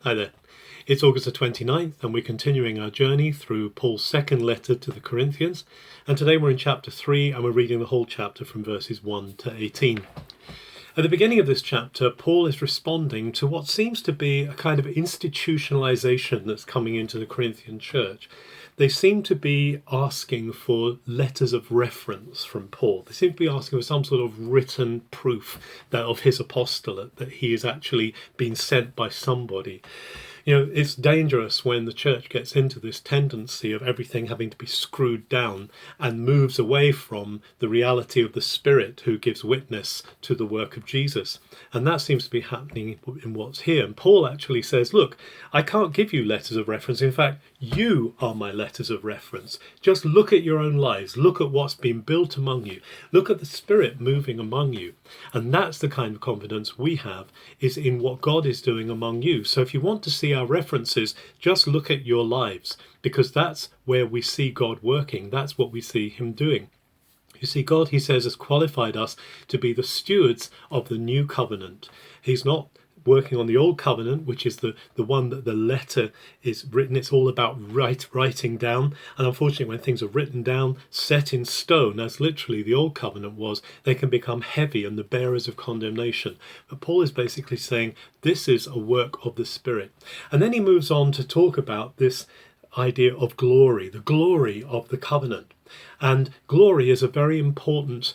Hi there. It's August the 29th, and we're continuing our journey through Paul's second letter to the Corinthians. And today we're in chapter 3, and we're reading the whole chapter from verses 1 to 18. At the beginning of this chapter, Paul is responding to what seems to be a kind of institutionalization that's coming into the Corinthian church. They seem to be asking for letters of reference from Paul. They seem to be asking for some sort of written proof that of his apostolate, that he is actually being sent by somebody. You know, it's dangerous when the church gets into this tendency of everything having to be screwed down and moves away from the reality of the Spirit who gives witness to the work of Jesus. And that seems to be happening in what's here. And Paul actually says, look, I can't give you letters of reference. In fact, you are my letters of reference. Just look at your own lives. Look at what's been built among you. Look at the Spirit moving among you. And that's the kind of confidence we have, is in what God is doing among you. So if you want to see our references, just look at your lives, because that's where we see God working. That's what we see him doing. You see, God, he says, has qualified us to be the stewards of the new covenant. He's not working on the old covenant, which is the one that the letter is written. It's all about writing down. And unfortunately, when things are written down, set in stone, as literally the old covenant was, they can become heavy and the bearers of condemnation. But Paul is basically saying this is a work of the Spirit. And then he moves on to talk about this idea of glory, the glory of the covenant. And glory is a very important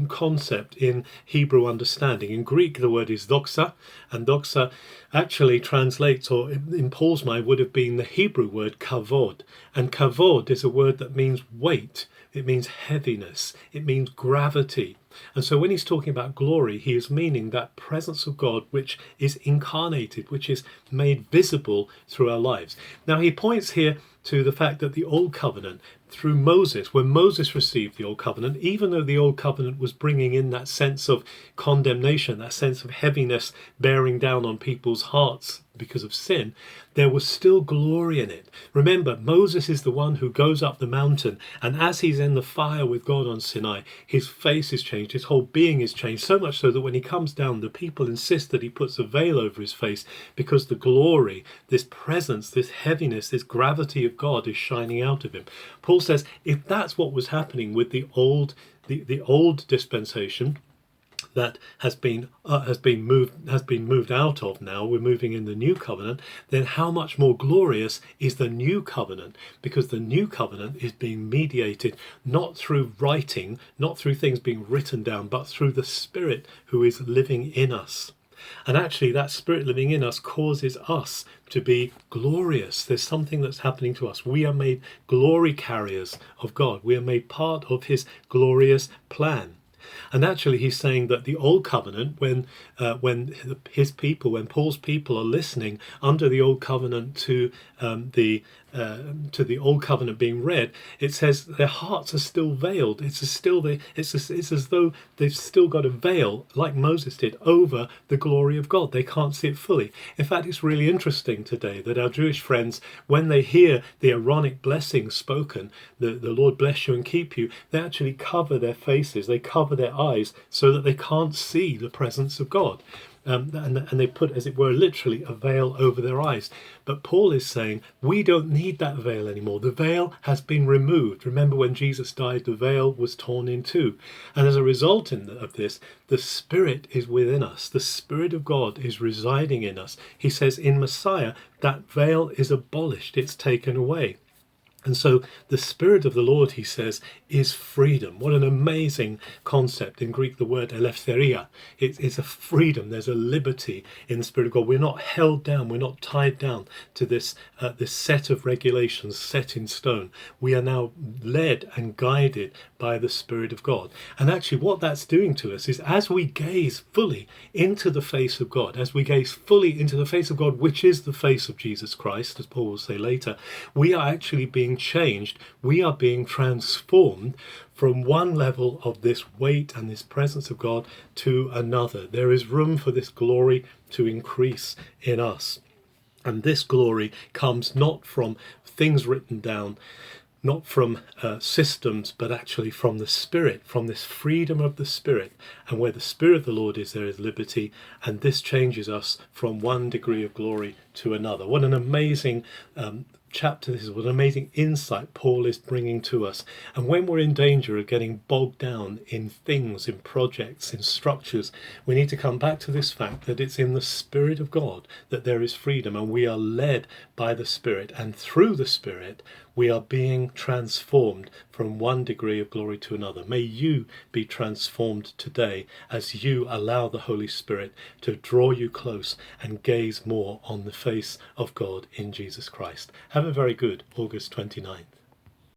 concept in Hebrew understanding. In Greek, the word is doxa, and doxa actually translates, or in Paul's mind, would have been the Hebrew word kavod. And kavod is a word that means weight, it means heaviness, it means gravity. And so when he's talking about glory, he is meaning that presence of God which is incarnated, which is made visible through our lives. Now he points here to the fact that the Old Covenant, through Moses, when Moses received the Old Covenant, even though the Old Covenant was bringing in that sense of condemnation, that sense of heaviness bearing down on people's hearts because of sin, there was still glory in it. Remember, Moses is the one who goes up the mountain, and as he's in the fire with God on Sinai, his face is changed, his whole being is changed, so much so that when he comes down, the people insist that he puts a veil over his face, because the glory, this presence, this heaviness, this gravity of God is shining out of him. Paul says, if that's what was happening with the old dispensation, that has been moved out of now, we're moving in the new covenant, then how much more glorious is the new covenant? Because the new covenant is being mediated not through writing, not through things being written down, but through the Spirit who is living in us. And actually that Spirit living in us causes us to be glorious. There's something that's happening to us. We are made glory carriers of God. We are made part of his glorious plan. And actually he's saying that the old covenant, when Paul's people are listening under the old covenant to the old covenant being read, it says their hearts are still veiled. It's as though they've still got a veil, like Moses did, over the glory of God. They can't see it fully. In fact, it's really interesting today that our Jewish friends, when they hear the Aaronic blessings spoken, the Lord bless you and keep you, they actually cover their faces, they cover their eyes, so that they can't see the presence of God. And they put, as it were, literally a veil over their eyes. But Paul is saying, we don't need that veil anymore. The veil has been removed. Remember when Jesus died, the veil was torn in two. And as a result of this, the Spirit is within us. The Spirit of God is residing in us. He says in Messiah, that veil is abolished. It's taken away. And so the Spirit of the Lord, he says, is freedom. What an amazing concept. In Greek, the word eleftheria. It's a freedom. There's a liberty in the Spirit of God. We're not held down. We're not tied down to this set of regulations set in stone. We are now led and guided by the Spirit of God. And actually what that's doing to us is, as we gaze fully into the face of God, as we gaze fully into the face of God, which is the face of Jesus Christ, as Paul will say later, we are actually being changed. We are being transformed from one level of this weight and this presence of God to another. There is room for this glory to increase in us. And this glory comes not from things written down, not from systems, but actually from the Spirit, from this freedom of the Spirit. And where the Spirit of the Lord is, there is liberty. And this changes us from one degree of glory to another. What an amazing chapter this is. What an amazing insight Paul is bringing to us. And when we're in danger of getting bogged down in things, in projects, in structures, we need to come back to this fact that it's in the Spirit of God that there is freedom, and we are led by the Spirit, and through the Spirit we are being transformed from one degree of glory to another. May you be transformed today as you allow the Holy Spirit to draw you close and gaze more on the face of God in Jesus Christ. Have a very good August 29th.